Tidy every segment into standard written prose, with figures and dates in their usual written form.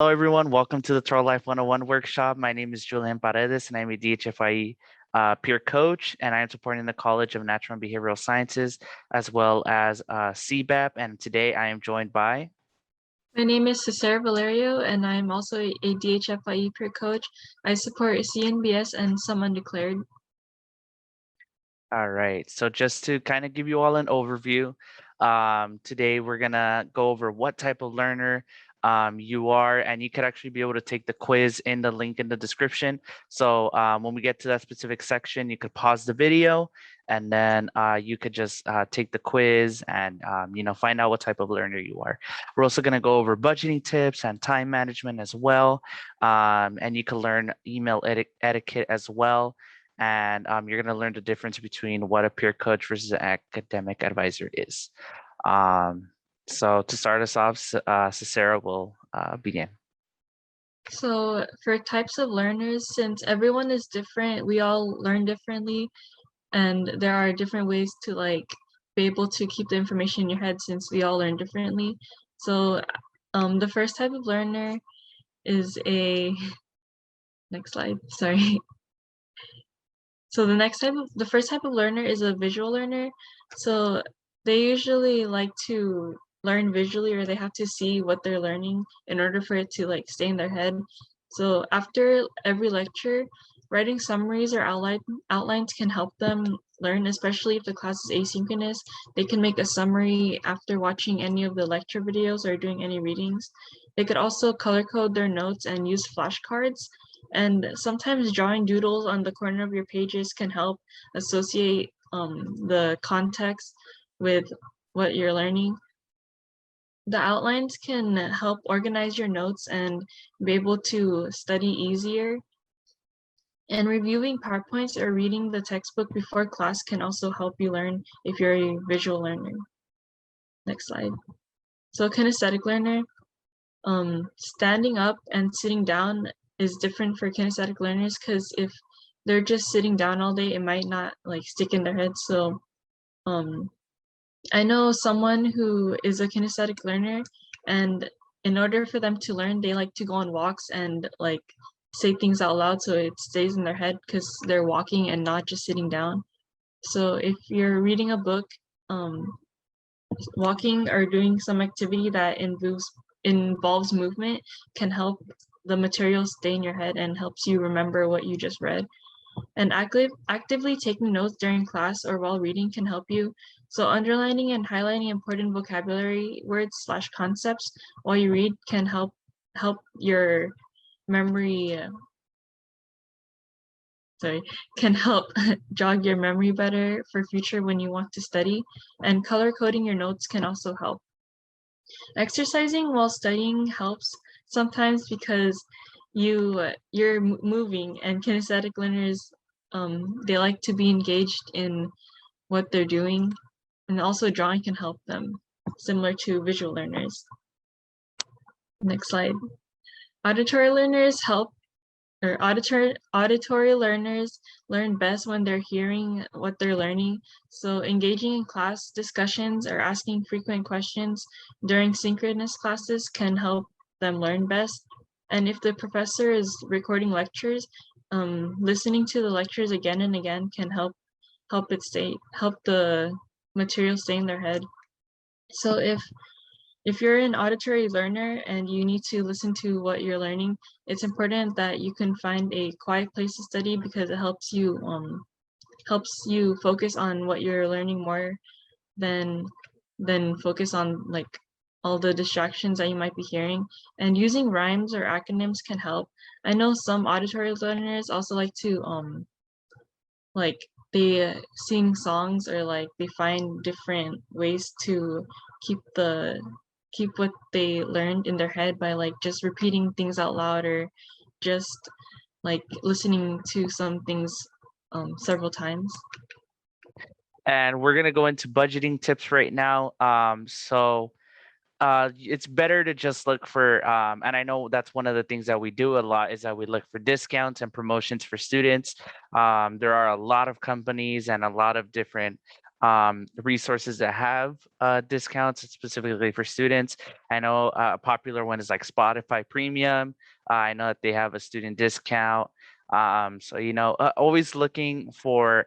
Hello, everyone. Welcome to the Torolife 101 workshop. My name is Julian Paredes, and I'm a DHFYE peer coach, and I am supporting the College of Natural and Behavioral Sciences, as well as CBAP. And today I am joined by... My name is Cesar Valerio, and I'm also a DHFYE peer coach. I support CNBS and some undeclared. All right. So just to kind of give you all an overview, today we're going to go over what type of learner you are, and you could actually be able to take the quiz in the link in the description. So when we get to that specific section, you could pause the video and then you could just take the quiz and, find out what type of learner you are. We're also going to go over budgeting tips and time management as well. And you can learn email etiquette as well. And you're going to learn the difference between what a peer coach versus an academic advisor is. So to start us off, Cicero will begin. So for types of learners, since everyone is different, we all learn differently, and there are different ways to be able to keep the information in your head since we all learn differently. So the first type of learner is a next slide, sorry. So the first type of learner is a visual learner. So they usually like to learn visually, or they have to see what they're learning in order for it to stay in their head. So after every lecture, writing summaries or outlines can help them learn, especially if the class is asynchronous. They can make a summary after watching any of the lecture videos or doing any readings. They could also color code their notes and use flashcards. And sometimes drawing doodles on the corner of your pages can help associate the context with what you're learning. The outlines can help organize your notes and be able to study easier. And reviewing PowerPoints or reading the textbook before class can also help you learn if you're a visual learner. Next slide. So kinesthetic learner, standing up and sitting down is different for kinesthetic learners, because if they're just sitting down all day, it might not stick in their head. So I know someone who is a kinesthetic learner, and in order for them to learn, they like to go on walks and say things out loud so it stays in their head, because they're walking and not just sitting down. So if you're reading a book, walking or doing some activity that involves movement can help the material stay in your head and helps you remember what you just read. And actively taking notes during class or while reading can help you. So underlining and highlighting important vocabulary words / concepts while you read can help your memory can help jog your memory better for future when you want to study. And color coding your notes can also help. Exercising while studying helps sometimes because you're moving, and kinesthetic learners they like to be engaged in what they're doing, and also drawing can help them, similar to visual learners. Next slide. Auditory learners auditory learners learn best when they're hearing what they're learning. So engaging in class discussions or asking frequent questions during synchronous classes can help them learn best. And if the professor is recording lectures, listening to the lectures again and again can help the material stay in their head. So if you're an auditory learner and you need to listen to what you're learning, it's important that you can find a quiet place to study, because it helps you focus on what you're learning more than focus on all the distractions that you might be hearing. And using rhymes or acronyms can help. I know some auditory learners also like to they sing songs, or they find different ways to keep what they learned in their head by just repeating things out loud, or just listening to some things several times. And we're going to go into budgeting tips right now. It's better to just look for, and I know that's one of the things that we do a lot, is that we look for discounts and promotions for students. There are a lot of companies and a lot of different resources that have discounts specifically for students. I know a popular one is like Spotify Premium. I know that they have a student discount. So, always looking for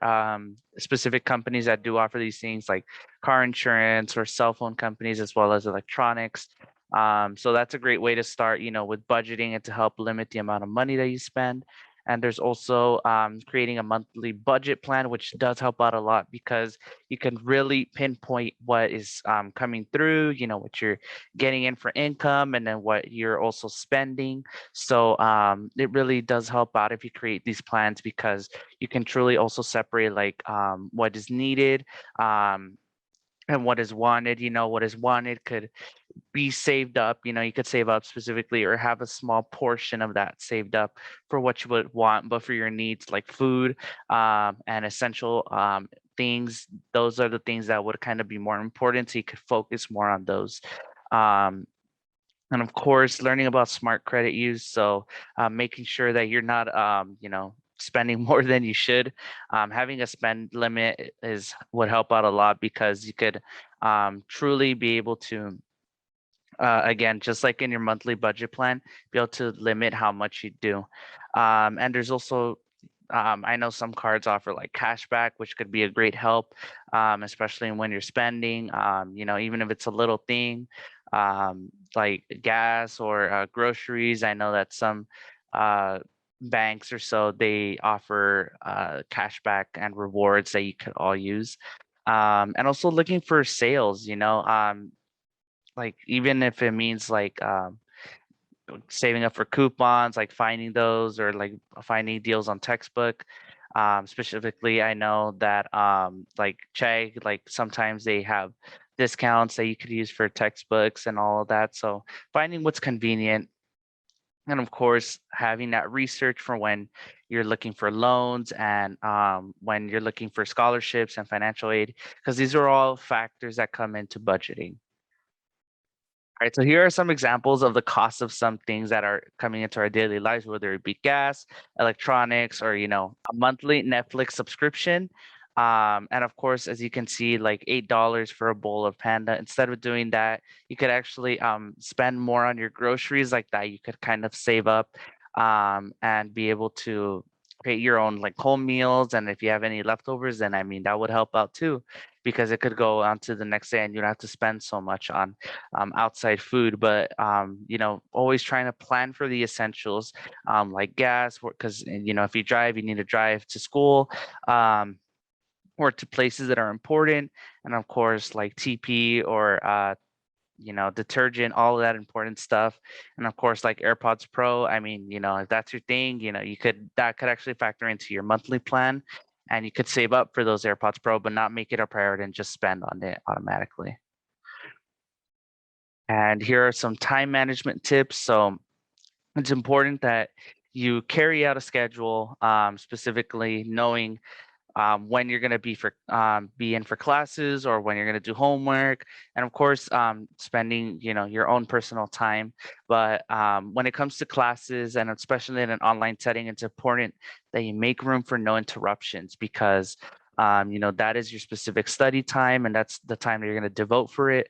specific companies that do offer these things like car insurance or cell phone companies as well as electronics. So that's a great way to start, with budgeting and to help limit the amount of money that you spend. And there's also creating a monthly budget plan, which does help out a lot because you can really pinpoint what is coming through, what you're getting in for income and then what you're also spending. So it really does help out if you create these plans because you can truly also separate like what is needed and what is wanted. What is wanted could be saved up. You could save up specifically or have a small portion of that saved up for what you would want, but for your needs like food and essential things, those are the things that would kind of be more important. So you could focus more on those. Um, and of course, learning about smart credit use. So making sure that you're not, spending more than you should. Having a spend limit is would help out a lot because you could truly be able to again, just like in your monthly budget plan, be able to limit how much you do. And there's also, I know some cards offer like cashback, which could be a great help, especially when you're spending, even if it's a little thing like gas or groceries. I know that some uh, banks or so, they offer cashback and rewards that you could all use. And also looking for sales, like even if it means like saving up for coupons, like finding those or like finding deals on textbook. Specifically, I know that like Chegg, like sometimes they have discounts that you could use for textbooks and all of that. So finding what's convenient. And of course, having that research for when you're looking for loans and when you're looking for scholarships and financial aid, because these are all factors that come into budgeting. Right, so here are some examples of the cost of some things that are coming into our daily lives, whether it be gas, electronics, or a monthly Netflix subscription. And of course, as you can see, like $8 for a bowl of Panda. Instead of doing that, you could actually spend more on your groceries like that. You could kind of save up and be able to create your own like home meals. And if you have any leftovers, then I mean that would help out too, because it could go on to the next day and you don't have to spend so much on outside food. But always trying to plan for the essentials like gas, because if you drive, you need to drive to school or to places that are important, and of course like TP or detergent, all of that important stuff. And of course, like AirPods Pro. I mean, if that's your thing, that could actually factor into your monthly plan, and you could save up for those AirPods Pro, but not make it a priority and just spend on it automatically. And here are some time management tips. So it's important that you carry out a schedule, specifically knowing when you're going to be in for classes or when you're going to do homework, and of course spending your own personal time. But when it comes to classes, and especially in an online setting, it's important that you make room for no interruptions, because that is your specific study time and that's the time that you're going to devote for it.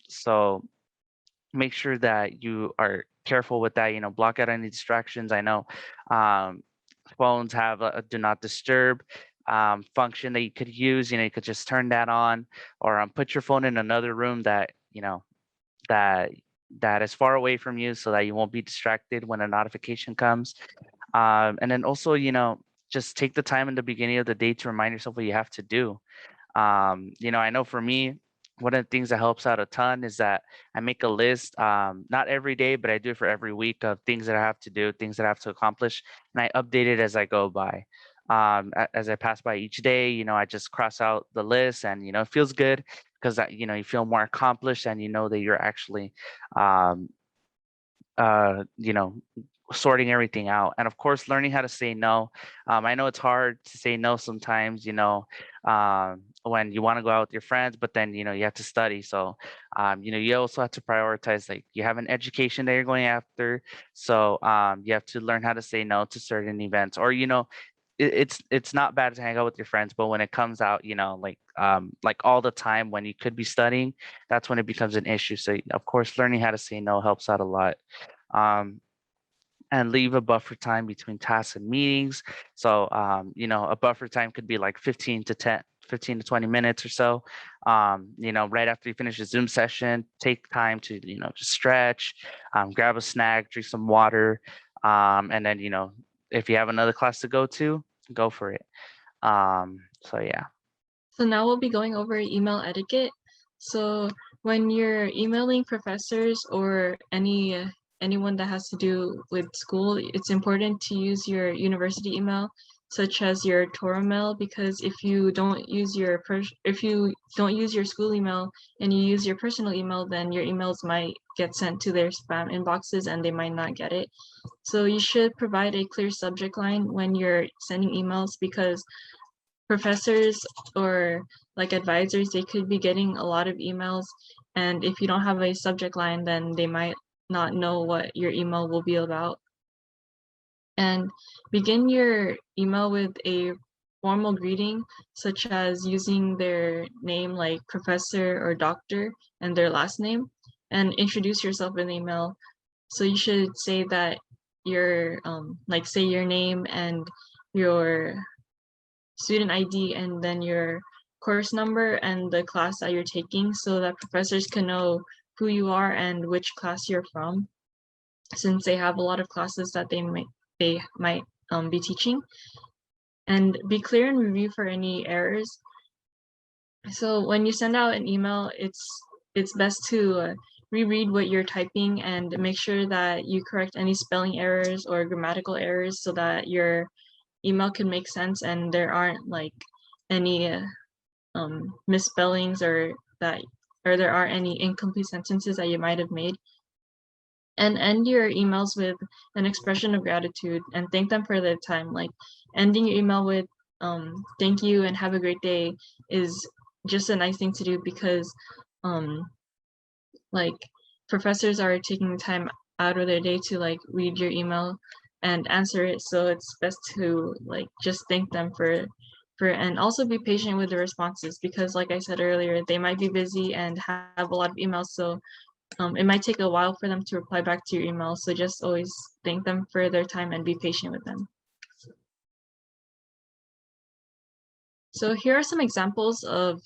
So make sure that you are careful with that, block out any distractions. I know um, phones have a do not disturb function that you could use. You could just turn that on, or put your phone in another room that that that is far away from you, so that you won't be distracted when a notification comes. And then also, just take the time in the beginning of the day to remind yourself what you have to do. I know for me, one of the things that helps out a ton is that I make a list, not every day, but I do it for every week, of things that I have to do, things that I have to accomplish, and I update it as I go by. As I pass by each day, I just cross out the list, and it feels good because you feel more accomplished, and you know that you're actually um, uh, you know, sorting everything out. And of course, learning how to say no. I know it's hard to say no sometimes, when you want to go out with your friends, but then, you have to study. So, you also have to prioritize, like you have an education that you're going after. So you have to learn how to say no to certain events, or, it's not bad to hang out with your friends, but when it comes out, like all the time when you could be studying, that's when it becomes an issue. So of course, learning how to say no helps out a lot. Um, and leave a buffer time between tasks and meetings. So, a buffer time could be like 15 to 20 minutes or so. Right after you finish a Zoom session, take time to, just stretch, grab a snack, drink some water. And then, if you have another class to go for it. So yeah. So now we'll be going over email etiquette. So when you're emailing professors or anyone that has to do with school, it's important to use your university email, such as your Toro mail, because if you don't use your school email and you use your personal email, then your emails might get sent to their spam inboxes and they might not get it. So you should provide a clear subject line when you're sending emails, because professors or like advisors, they could be getting a lot of emails, and if you don't have a subject line, then they might not know what your email will be about. And begin your email with a formal greeting, such as using their name like professor or doctor and their last name, and introduce yourself in the email. So you should say that your like say your name and your student ID, and then your course number and the class that you're taking, so that professors can know who you are and which class you're from, since they have a lot of classes that they might be teaching. And be clear and review for any errors. So when you send out an email, it's best to reread what you're typing and make sure that you correct any spelling errors or grammatical errors, so that your email can make sense and there aren't like any misspellings, or there are any incomplete sentences that you might have made. And end your emails with an expression of gratitude and thank them for their time. Like ending your email with thank you and have a great day is just a nice thing to do, because um like professors are taking time out of their day to like read your email and answer it, so it's best to like just thank them and also be patient with the responses, because like I said earlier, they might be busy and have a lot of emails, so it might take a while for them to reply back to your email. So just always thank them for their time and be patient with them. So here are some examples of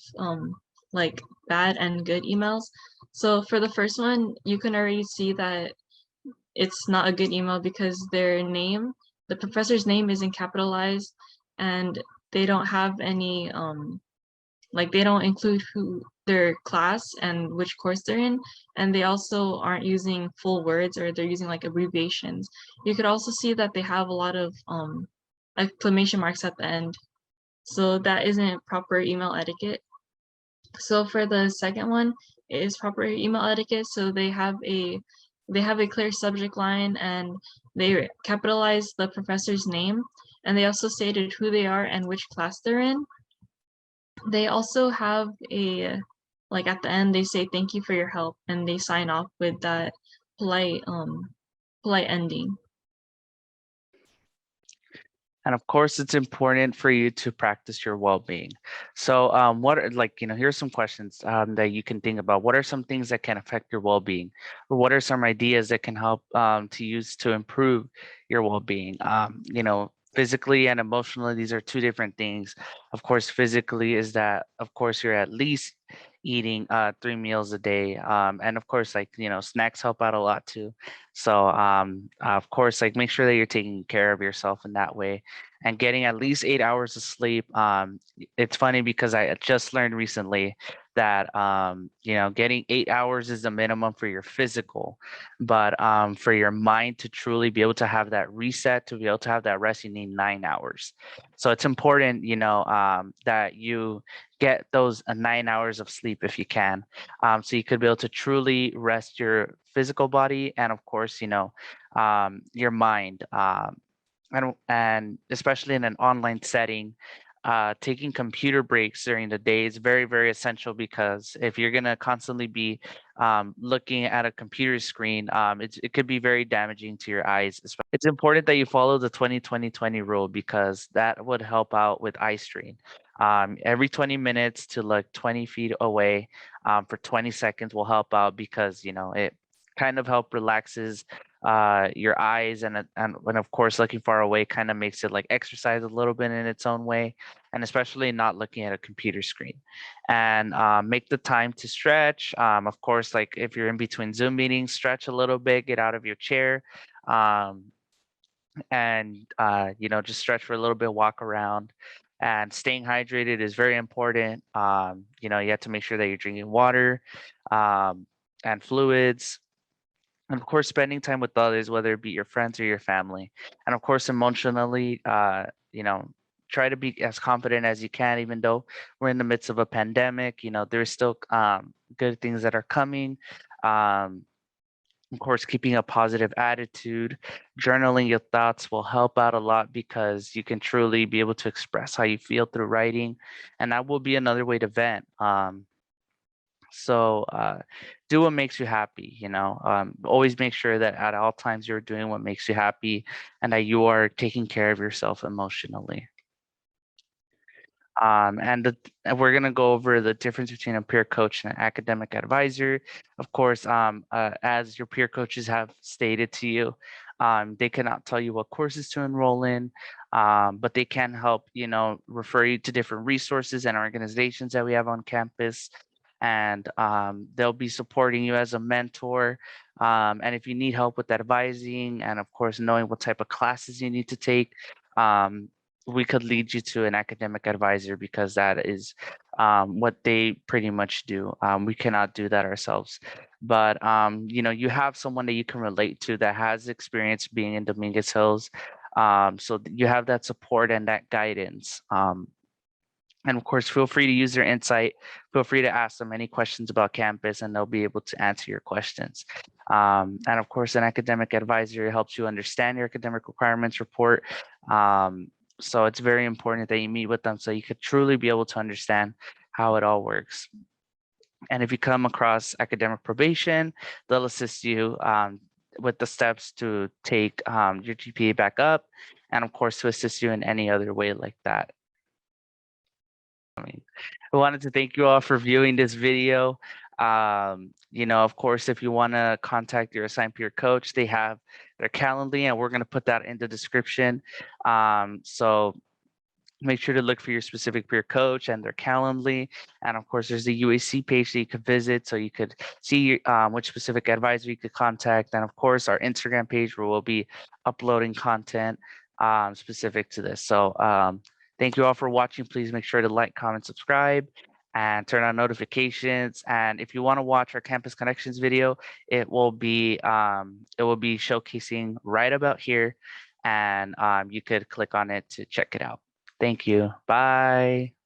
like bad and good emails. So for the first one, you can already see that it's not a good email, because the professor's name isn't capitalized, and they don't have any like they don't include who their class and which course they're in, and they also aren't using full words, or they're using like abbreviations. You could also see that they have a lot of exclamation marks at the end, so that isn't proper email etiquette. So for the second one, it is proper email etiquette. So they have a clear subject line, and they capitalize the professor's name, and they also stated who they are and which class they're in. They also have like at the end they say thank you for your help, and they sign off with that polite polite ending. And of course, it's important for you to practice your well-being. So, what are here's some questions that you can think about. What are some things that can affect your well-being, or what are some ideas that can help to use to improve your well-being? Physically and emotionally, these are two different things. Of course, physically is that, of course, you're at least eating 3 meals a day, and of course, snacks help out a lot too. So, of course, like make sure that you're taking care of yourself in that way and getting at least 8 hours of sleep. It's funny because I just learned recently that getting 8 hours is the minimum for your physical, but for your mind to truly be able to have that reset, to be able to have that rest, you need 9 hours. So it's important, that you get those 9 hours of sleep if you can, so you could be able to truly rest your physical body and, of course, your mind. And especially in an online setting, taking computer breaks during the day is very, very essential, because if you're going to constantly be looking at a computer screen, it could be very damaging to your eyes. It's important that you follow the 20-20-20 rule, because that would help out with eye strain. Every 20 minutes to look 20 feet away for 20 seconds will help out, because, it kind of help relaxes your eyes, and when of course looking far away kind of makes it like exercise a little bit in its own way, and especially not looking at a computer screen. And make the time to stretch. Of course, like if you're in between Zoom meetings, stretch a little bit, get out of your chair, um, and just stretch for a little bit, walk around. And staying hydrated is very important. You have to make sure that you're drinking water and fluids, and of course spending time with others, whether it be your friends or your family. And of course emotionally, try to be as confident as you can, even though we're in the midst of a pandemic. There's still good things that are coming. Of course, keeping a positive attitude, journaling your thoughts will help out a lot, because you can truly be able to express how you feel through writing, and that will be another way to vent. So do what makes you happy. Always make sure that at all times you're doing what makes you happy, and that you are taking care of yourself emotionally. And we're going to go over the difference between a peer coach and an academic advisor. Of course, as your peer coaches have stated to you, they cannot tell you what courses to enroll in, but they can help, refer you to different resources and organizations that we have on campus. And they'll be supporting you as a mentor. And if you need help with advising, and of course, knowing what type of classes you need to take, we could lead you to an academic advisor, because that is what they pretty much do. We cannot do that ourselves. But, you have someone that you can relate to that has experience being in Dominguez Hills. So you have that support and that guidance. And of course, feel free to use their insight. Feel free to ask them any questions about campus, and they'll be able to answer your questions. And of course, an academic advisor helps you understand your academic requirements report. So it's very important that you meet with them, so you could truly be able to understand how it all works. And if you come across academic probation, they'll assist you with the steps to take your GPA back up, and of course to assist you in any other way like that. I wanted to thank you all for viewing this video. Of course, if you want to contact your assigned peer coach, they have their Calendly, and we're going to put that in the description. So make sure to look for your specific peer coach and their Calendly. And of course, there's the UAC page that you could visit, so you could see which specific advisor you could contact. And of course, our Instagram page, where we'll be uploading content specific to this. So thank you all for watching. Please make sure to like, comment, subscribe, and turn on notifications. And if you want to watch our Campus Connections video, it will be showcasing right about here, and you could click on it to check it out. Thank you. Bye.